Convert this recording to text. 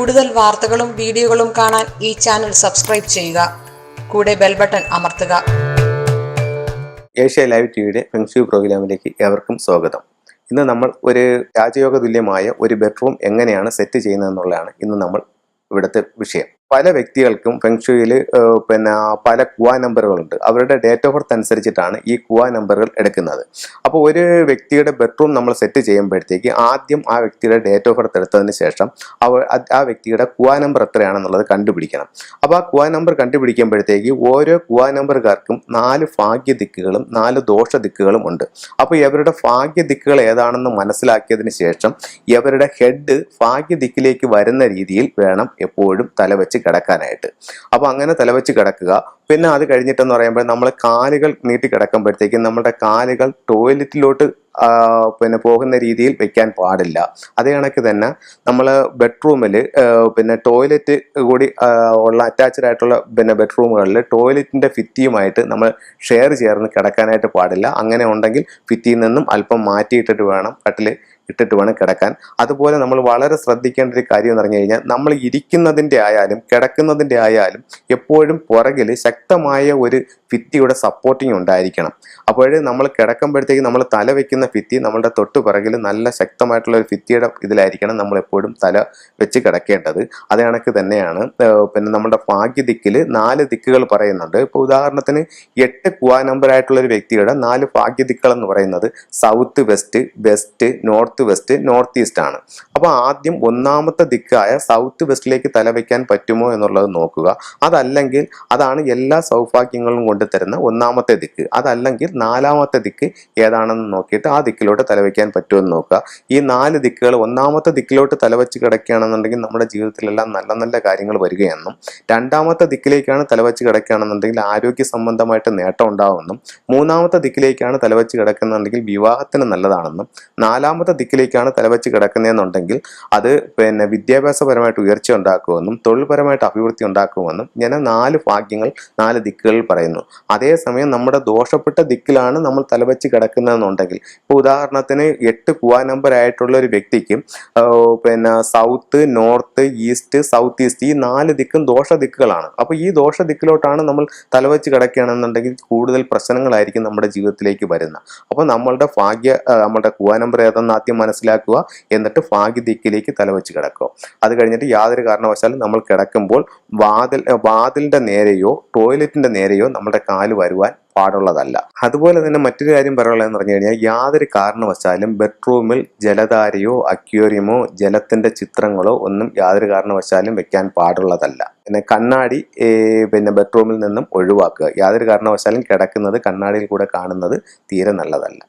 കൂടുതൽ വാർത്തകളും വീഡിയോകളും കാണാൻ ഈ ചാനൽ സബ്സ്ക്രൈബ് ചെയ്യുക. കൂടെ ബെൽ ബട്ടൺ അമർത്തുക. ഏഷ്യ ലൈവ് ടിവിയുടെ ഫെങ്ഷു പ്രോഗ്രാമിലേക്ക് ഏവർക്കും സ്വാഗതം. ഇന്ന് നമ്മൾ ഒരു രാജയോഗ തുല്യമായ ഒരു ബെഡ്റൂം എങ്ങനെയാണ് സെറ്റ് ചെയ്യുന്നതെന്നുള്ളതാണ് ഇന്ന് നമ്മൾ ഇവിടുത്തെ വിഷയം. പല വ്യക്തികൾക്കും ഫെങ്ഷുയിൽ പല കുവാ നമ്പറുകളുണ്ട്. അവരുടെ ഡേറ്റ് ഓഫ് ബർത്ത് അനുസരിച്ചിട്ടാണ് ഈ കുവാ നമ്പറുകൾ എടുക്കുന്നത്. അപ്പോൾ ഒരു വ്യക്തിയുടെ ബെഡ്റൂം നമ്മൾ സെറ്റ് ചെയ്യുമ്പോഴത്തേക്ക് ആദ്യം ആ വ്യക്തിയുടെ ഡേറ്റ് ഓഫ് ബർത്ത് എടുത്തതിന് ശേഷം ആ വ്യക്തിയുടെ കുവാ നമ്പർ എത്രയാണെന്നുള്ളത് കണ്ടുപിടിക്കണം. അപ്പോൾ ആ കുവാ നമ്പർ കണ്ടുപിടിക്കുമ്പോഴത്തേക്ക് ഓരോ കുവാ നമ്പറുകാർക്കും 4 ഭാഗ്യ ദിക്കുകളും 4 ദോഷ ദിക്കുകളും ഉണ്ട്. അപ്പോൾ ഇവരുടെ ഭാഗ്യ ദിക്കുകൾ ഏതാണെന്ന് മനസ്സിലാക്കിയതിന് ശേഷം ഇവരുടെ ഹെഡ് ഭാഗ്യ ദിക്കിലേക്ക് വരുന്ന രീതിയിൽ വേണം എപ്പോഴും തലവെച്ച് കിടക്കാനായിട്ട്. അപ്പോൾ അങ്ങനെ തലവെച്ച് കിടക്കുക. പിന്നെ അത് കഴിഞ്ഞിട്ടെന്ന് പറയുമ്പോൾ നമ്മൾ കാലുകൾ നീട്ടി കിടക്കുമ്പോഴത്തേക്കും നമ്മുടെ കാലുകൾ ടോയ്ലറ്റിലോട്ട് പോകുന്ന രീതിയിൽ വെക്കാൻ പാടില്ല. അതേ കണക്ക് തന്നെ നമ്മൾ ബെഡ്റൂമിൽ ടോയ്ലറ്റ് കൂടി ഉള്ള അറ്റാച്ച്ഡ് ആയിട്ടുള്ള ബെഡ്റൂമുകളിൽ ടോയ്ലറ്റിന്റെ ഭിത്തിയുമായിട്ട് നമ്മൾ ഷെയർ ചേർന്ന് കിടക്കാനായിട്ട് പാടില്ല. അങ്ങനെ ഉണ്ടെങ്കിൽ ഭിത്തിയിൽ നിന്നും അല്പം മാറ്റിയിട്ടിട്ട് വേണം കട്ടിൽ ഇട്ടിട്ട് വേണം കിടക്കാൻ. അതുപോലെ നമ്മൾ വളരെ ശ്രദ്ധിക്കേണ്ട ഒരു കാര്യം എന്ന് പറഞ്ഞു കഴിഞ്ഞാൽ നമ്മൾ ഇരിക്കുന്നതിൻ്റെ ആയാലും കിടക്കുന്നതിൻ്റെ ആയാലും എപ്പോഴും പുറകിൽ ശക്തമായ ഒരു ഭിത്തിയുടെ സപ്പോർട്ടിങ് ഉണ്ടായിരിക്കണം. അപ്പോൾ നമ്മൾ കിടക്കുമ്പോഴത്തേക്ക് നമ്മൾ തല വെക്കുന്ന ഭിത്തി നമ്മളുടെ തൊട്ട് പുറകിൽ നല്ല ശക്തമായിട്ടുള്ള ഒരു ഭിത്തിയുടെ ഇതിലായിരിക്കണം നമ്മൾ എപ്പോഴും തല വെച്ച് കിടക്കേണ്ടത്. അതേ കണക്ക് തന്നെയാണ് നമ്മുടെ ഭാഗ്യ ദിക്കിൽ 4 ദിക്കുകൾ പറയുന്നുണ്ട്. ഇപ്പോൾ ഉദാഹരണത്തിന് 8 കുവാ നമ്പർ ആയിട്ടുള്ള ഒരു വ്യക്തിയുടെ 4 ഭാഗ്യ ദിക്കുകൾ എന്ന് പറയുന്നത് south west, west, north west, north east ആണ്. അപ്പോൾ ആദ്യം ഒന്നാമത്തെ ദിക്കായ സൗത്ത് വെസ്റ്റിലേക്ക് തലവെക്കാൻ പറ്റുമോ എന്നുള്ളത് നോക്കുക. അതല്ലെങ്കിൽ അതാണ് എല്ലാ സൗഭാഗ്യങ്ങളും കൊണ്ടുതരുന്ന ഒന്നാമത്തെ ദിക്ക്. അതല്ലെങ്കിൽ 4ാമത്തെ ദിക്ക് ഏതാണെന്ന് നോക്കിയിട്ട് ആ ദിക്കിലോട്ട് തലവെക്കാൻ പറ്റുമെന്ന് നോക്കുക. ഈ 4 ദിക്കുകൾ ഒന്നാമത്തെ ദിക്കിലോട്ട് തലവെച്ച് കിടക്കുകയാണെന്നുണ്ടെങ്കിൽ നമ്മുടെ ജീവിതത്തിലെല്ലാം നല്ല നല്ല കാര്യങ്ങൾ വരികയെന്നും, 2ാമത്തെ ദിക്കിലേക്കാണ് തലവെച്ച് കിടക്കുകയാണെന്നുണ്ടെങ്കിൽ ആരോഗ്യ സംബന്ധമായിട്ട് നേട്ടം ഉണ്ടാവുമെന്നും, 3ാമത്തെ ദിക്കിലേക്കാണ് തലവെച്ച് കിടക്കുന്നുണ്ടെങ്കിൽ വിവാഹത്തിന് നല്ലതാണെന്നും, 4ാമത്തെ ദിക്കിലേക്കാണ് തലവെച്ച് കിടക്കുന്നതെന്നുണ്ടെങ്കിൽ അത് വിദ്യാഭ്യാസപരമായിട്ട് ഉയർച്ച ഉണ്ടാക്കുമെന്നും തൊഴിൽപരമായിട്ട് അഭിവൃദ്ധി ഉണ്ടാക്കുമെന്നും ഇങ്ങനെ 4 ഭാഗ്യങ്ങൾ 4 ദിക്കുകളിൽ പറയുന്നു. അതേസമയം നമ്മുടെ ദോഷപ്പെട്ട ദിക്കിലാണ് നമ്മൾ തലവെച്ച് കിടക്കുന്നതെന്നുണ്ടെങ്കിൽ, ഇപ്പോൾ ഉദാഹരണത്തിന് 8 കുവാ നമ്പർ ആയിട്ടുള്ള ഒരു വ്യക്തിക്ക് south, north, east, south east ഈ 4 ദിക്കും ദോഷ ദിക്കുകളാണ്. അപ്പോൾ ഈ ദോഷ ദിക്കിലോട്ടാണ് നമ്മൾ തലവെച്ച് കിടക്കുകയാണെന്നുണ്ടെങ്കിൽ കൂടുതൽ പ്രശ്നങ്ങളായിരിക്കും നമ്മുടെ ജീവിതത്തിലേക്ക് വരുന്നത്. അപ്പോൾ നമ്മളുടെ കുവാ നമ്പർ ഏതെന്ന് ആദ്യം മനസ്സിലാക്കുക. എന്നിട്ട് ഭാഗ്യ ദിക്കിലേക്ക് തലവെച്ച് കിടക്കുക. അത് കഴിഞ്ഞിട്ട് യാതൊരു കാരണവശാലും നമ്മൾ കിടക്കുമ്പോൾ വാതിലിന്റെ നേരെയോ ടോയ്ലറ്റിന്റെ നേരെയോ നമ്മുടെ കാല് വരുവാൻ പാടുള്ളതല്ല. അതുപോലെ തന്നെ മറ്റൊരു കാര്യം പറയാനുള്ളതെന്ന് പറഞ്ഞു കഴിഞ്ഞാൽ യാതൊരു കാരണവശാലും ബെഡ്റൂമിൽ ജലധാരയോ അക്വേറിയമോ ജലത്തിന്റെ ചിത്രങ്ങളോ ഒന്നും യാതൊരു കാരണവശാലും വെക്കാൻ പാടുള്ളതല്ല. പിന്നെ കണ്ണാടി ബെഡ്റൂമിൽ നിന്നും ഒഴിവാക്കുക. യാതൊരു കാരണവശാലും കിടക്കുന്നത് കണ്ണാടിയിൽ കൂടെ കാണുന്നത് തീരെ നല്ലതല്ല.